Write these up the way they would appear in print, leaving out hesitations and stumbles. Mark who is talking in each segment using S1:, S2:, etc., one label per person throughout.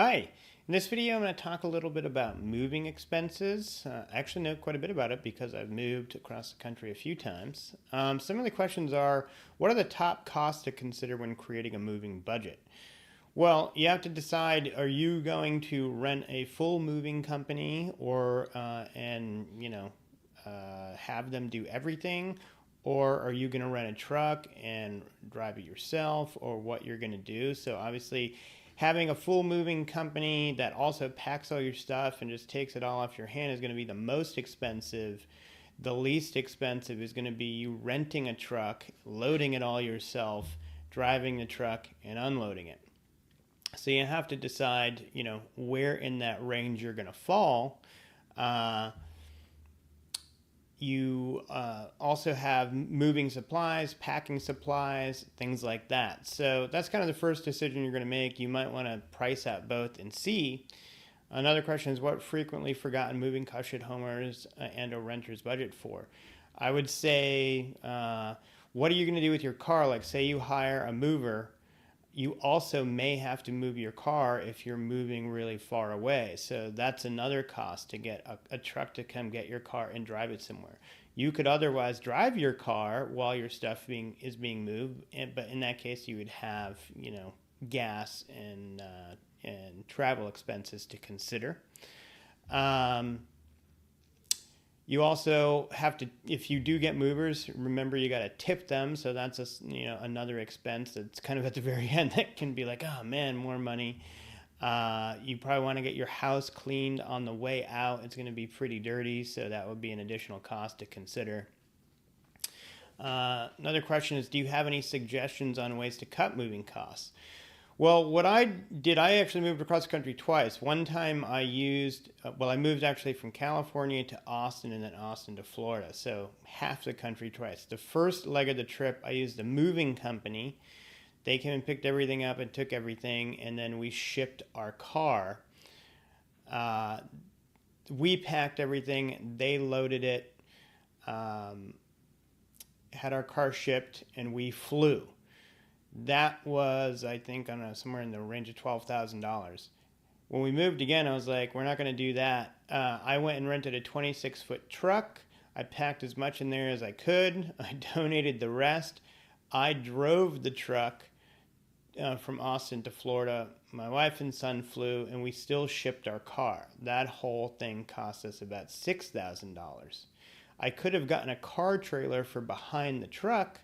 S1: Hi, in this video I'm going to talk a little bit about moving expenses. I actually know quite a bit about it because I've moved across the country a few times. Some of the questions are, what are the top costs to consider when creating a moving budget? Well, you have to decide, are you going to rent a full moving company or have them do everything? Or are you going to rent a truck and drive it yourself, or what you're going to do? So obviously having a full moving company that also packs all your stuff and just takes it all off your hand is going to be the most expensive. The least expensive is going to be you renting a truck, loading it all yourself, driving the truck and unloading it. So you have to decide, where in that range you're going to fall. You also have moving supplies, packing supplies, things like that. So that's kind of the first decision you're going to make. You might want to price out both and see. Another question is, what frequently forgotten moving costs should homeowners and or renters budget for? I would say, what are you going to do with your car? Like, say you hire a mover, you also may have to move your car if you're moving really far away. So that's another cost, to get a truck to come get your car and drive it somewhere. You could otherwise drive your car while your stuff is being moved, but in that case you would have gas and travel expenses to consider. You also have to, if you do get movers, remember you got to tip them. So that's another expense that's kind of at the very end that can be like, oh man, more money. You probably want to get your house cleaned on the way out. It's going to be pretty dirty, so that would be an additional cost to consider. Another question is, do you have any suggestions on ways to cut moving costs? Well, what I did, I actually moved across the country twice. One time I moved actually from California to Austin and then Austin to Florida. So half the country twice. The first leg of the trip, I used a moving company. They came and picked everything up and took everything, and then we shipped our car. We packed everything, they loaded it, had our car shipped, and we flew. That was, I think, somewhere in the range of $12,000. When we moved again, I was like, we're not going to do that. I went and rented a 26-foot truck. I packed as much in there as I could. I donated the rest. I drove the truck from Austin to Florida. My wife and son flew, and we still shipped our car. That whole thing cost us about $6,000. I could have gotten a car trailer for behind the truck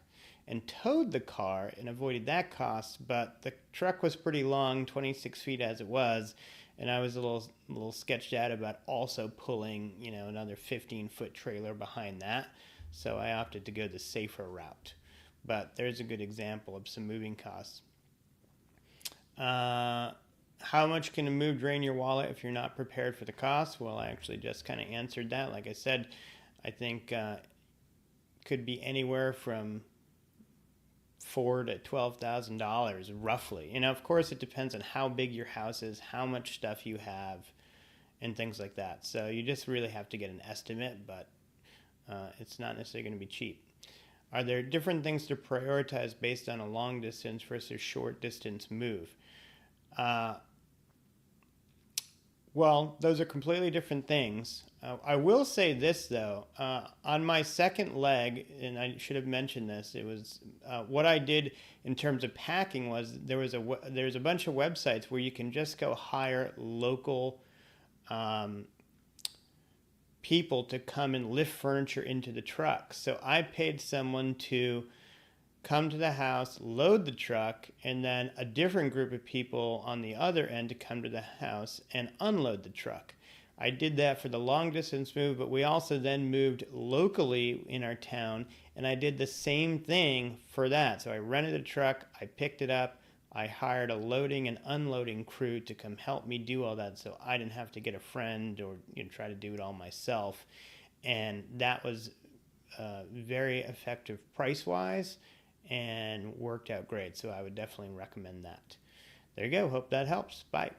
S1: and towed the car and avoided that cost, but the truck was pretty long, 26 feet as it was, and I was a little sketched out about also pulling, another 15-foot trailer behind that, so I opted to go the safer route. But there's a good example of some moving costs. How much can a move drain your wallet if you're not prepared for the cost? Well, I actually just kind of answered that. Like I said, I think could be anywhere from $4,000 to $12,000 roughly. Of course, it depends on how big your house is, how much stuff you have, and things like that. So you just really have to get an estimate, but it's not necessarily going to be cheap. Are there different things to prioritize based on a long distance versus short distance move? Well, those are completely different things. I will say this, though. On my second leg, and I should have mentioned this, it was what I did in terms of packing was there's a bunch of websites where you can just go hire local people to come and lift furniture into the truck. So I paid someone to come to the house, load the truck, and then a different group of people on the other end to come to the house and unload the truck. I did that for the long distance move, but we also then moved locally in our town, and I did the same thing for that. So I rented a truck, I picked it up, I hired a loading and unloading crew to come help me do all that, so I didn't have to get a friend or try to do it all myself. And that was very effective price-wise and worked out great. So I would definitely recommend that. There you go. Hope that helps. Bye.